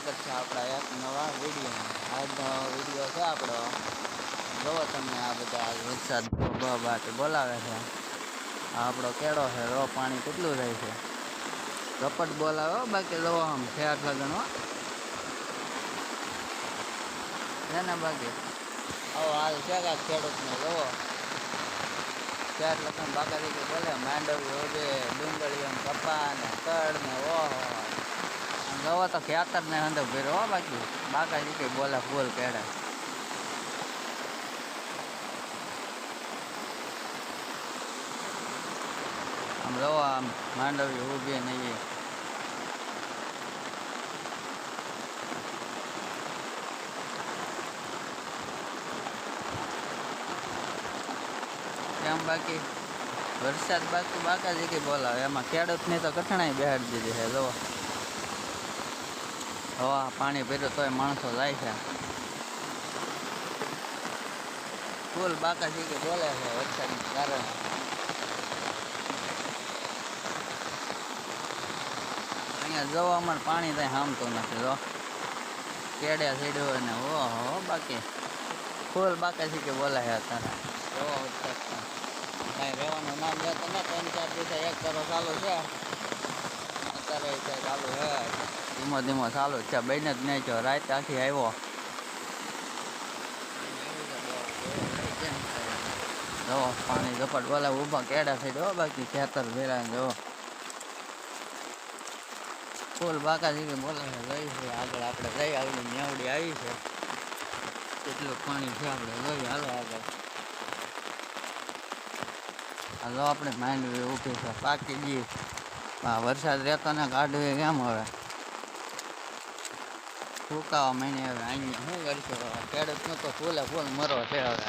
સ્વાગત છે આપણા એક નવા વિડીયોમાં। આજનો વિડીયો છે આપણો, જોવો તમે આ બધા વરસાદ બાટ બોલાવે છે। આ આપણો કેળો છે, રો પાણી કેટલું રહે છે, રપટ બોલાવે બાકી લો આમ છે આટલા ગણો છે ને બાકી આવો હાલ છે કે ખેડૂતને જોવો ચાર લખન બાકા કે બોલે માંડવી હોજે ડુંગળી કપા ને તડ ને ઓહો જોવો તો ખેતર ને અંદર ભેરો બાકી બાકાજી કઈ બોલે ફૂલ કેડે આમ જોવો આમ માંડવી ઉભી નહીં એમ બાકી વરસાદ બાકી બાકાજી કઈ બોલાવે એમાં ખેડૂતને તો કઠણાઈ બેહાડી દીધી છે। જોવો હવા પાણી ભર્યું તોય માણસો જાય છે, ફૂલ બાકાજી કે બોલે છે વરસાદના કારણે। અહીંયા જોવા અમારે પાણી ત્યાં હામતું નથી, જો કેડે સીડ્યું ને ઓહો બાકી ફૂલ બાકાજી કે બોલે છે અત્યારે જોવો વરસાદ કાંઈ રહેવાનું નામ લેતો ને 3-4 દિવસે એક કરો ચાલુ છે, અત્યારે ચાલુ છે ધીમો ધીમો ચાલુ છે, બેન જ નહીં છો રાત આખી આવ્યો જો પાણી ઝપટ બોલે ઊભા કેડા થઈ જો બાકી ખેતર ભેરા જો ફૂલ બાકાજી કે બોલે લઈ છે આગળ આપણે લઈ આવી નેવડી આવી છે કેટલું પાણી છે આપણે લઈ હાલો આગળ હાલો આપણે માંડવી ઊભી છે પાકી ગઈ વરસાદ રહેતો ને કાઢવી કેમ હવે ફૂકાવા મહિને હવે અહીંયા શું કરશો ખેડૂતનો તો ફૂલે ફૂલ મરો છે હવે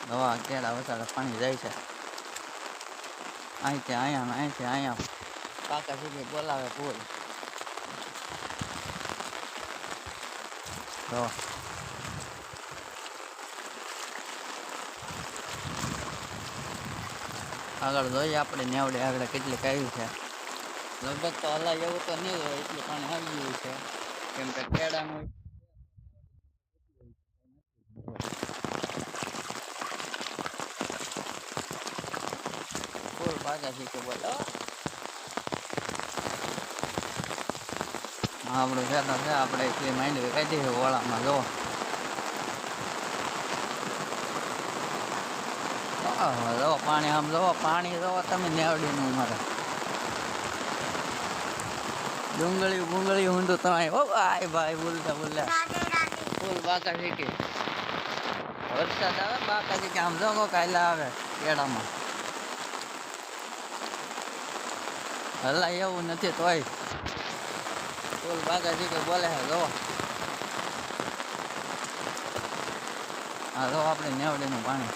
દવા કેળા વસાડે પાણી જાય છે અહીંથી અહીંયા પાકા સુધી બોલાવે ફૂલ તો આગળ જોઈએ આપણે નેવડે આગળ કેટલીક આવી છે લગભગ તો હલાય એવું તો નહીં હોય એટલું પાણી આવી ગયું છે કેમ કે કેળાનું ફૂલ બાકાજી કે બોલો આપણું ખેતર છે આપણે એટલી માંડવી કાઢી છે ઓળામાં જો જો પાણી આમ જોવો પાણી જોવો તમે નેવડીનું મારે ડુંગળી ઊંધું તમે ઓ ભાઈ બોલતા ફૂલ બાકાજી કે વરસાદ આવે બાકાજી કે આમ જો કાયલા આવે કેળામાં હલાય એવું નથી તોય ફૂલ બાકાજી કે બોલે છે જો હા જો આપણે નેવડીનું પાણી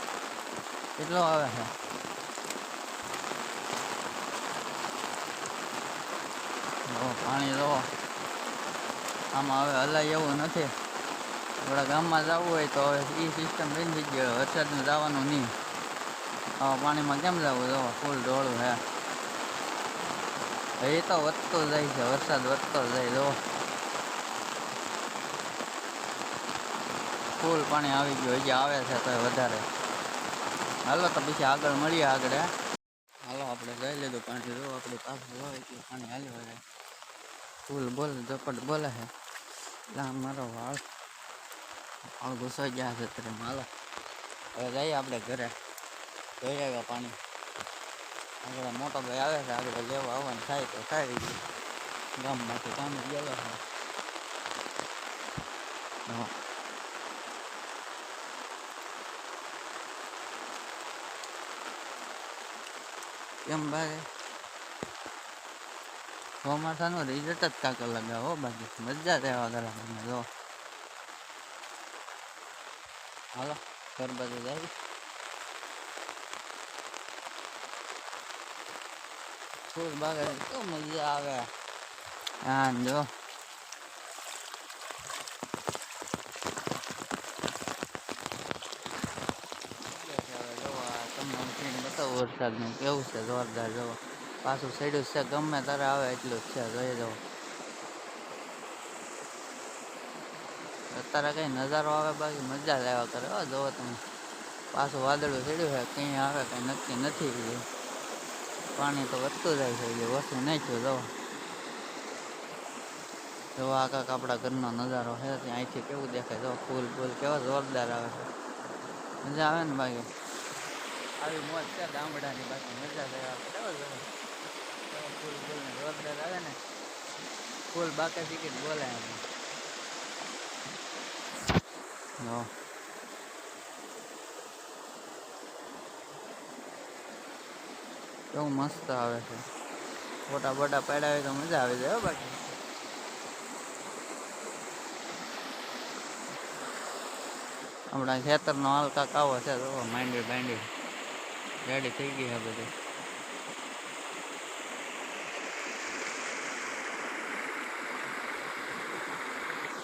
કેટલો આવે છે પાણી જો આમાં હવે હલાય એવું નથી થોડા ગામમાં જવું હોય તો હવે એ સિસ્ટમ બંધ થઈ ગયો વરસાદનું જવાનું નહીં આવા પાણીમાં કેમ જવું જો ફૂલ ઢોળું હે એ તો વધતો જાય છે વરસાદ વધતો જાય જો ફૂલ પાણી આવી ગયું હજી આવે છે તો વધારે હાલો તો પછી આગળ મળીએ આગળ હાલો આપણે લઈ લીધું પાણી જો આપણી પાસે હોય એટલું પાણી હાલ્યું હોય ફૂલ બોલે ઝપટ બોલે છે એટલે મારો વાળ ઘૂસાઈ ગયા છે ત્યારે હાલો હવે જઈએ આપણે ઘરે જોઈ આવ્યા પાણી આગળ મોટો ભાઈ આવે છે આગળ લેવા આવવાનું થાય તો થાય ગામમાંથી કામ ગયેલો છે કેમ ભાઈ ચોમાસાનું રિઝલ્ટ જ કાંક લગાવો બાકી મજા રહેવા ગરમ જો હાલો ઘર બાજુ જાય ફૂલ બાગે તો મજા આવે હા જો તમને બતાવો વરસાદનું કેવું છે જોરદાર જો પાછું સડ્યું છે ગમે તારે આવે એટલું જ છે જોઈ દઉં અત્યારે કઈ નજારો આવે બાકી મજા જ આવ્યા કરે હો જોવો તમે પાછું વાદળું ચડ્યું છે કઈ આવે કઈ નક્કી નથી પાણી તો વધતું જાય છે જે ઓછું નાખ્યું જો આ કાંક આપણા ઘરનો નજારો છે ત્યાં અહીંથી કેવું દેખાય જો ફૂલ ફૂલ કેવા જોરદાર આવે છે મજા આવે ને બાકી આવી મોજ છે ગામડાની બાકી મજા જ આવ્યા કરે ફૂલ ફૂલ ને જોરદાર આવે ને ફૂલ બાકી ટિકિટ બોલે કેવું મસ્ત આવે છે ફોટા બોટા પાડ્યા હોય તો મજા આવી જાય બાકી આપણા ખેતરનો હાલ કાંક આવો છે તો માંડી બાંડી રેડી થઈ ગઈ છે બધી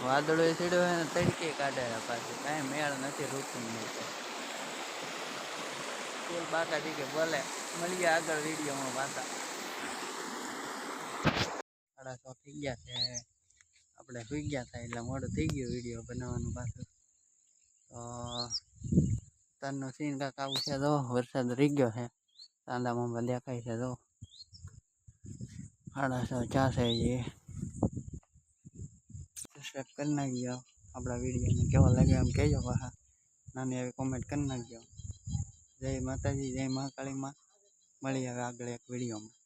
વાદળો સીડ્યો હોય ને તડકે કાઢે પાછી કાંઈ મેળ નથી ઋતુ ફૂલ બાકા ટીકે બોલે મળીએ આગળ વિડીયોમાં પાછા 6:30 થઈ ગયા છે આપણે સુઈ ગયા હતા એટલે મોડું થઈ ગયું વિડીયો બનાવવાનું પાછું તો તારનો સીન કાંક આવું છે તો વરસાદ રહી ગયો છે ચાંદામાં દેખાય છે તો 6:30 છે જે સબસ્ક્રાઈબ કરી નાખજો આપણા વિડીયોને કેવો લાગે એમ કહેજો પાછા નાની એવી કોમેન્ટ કરી નાખજો જય માતાજી જય મહાકાળી માં મળીએ હવે આગળ એક વિડીયોમાં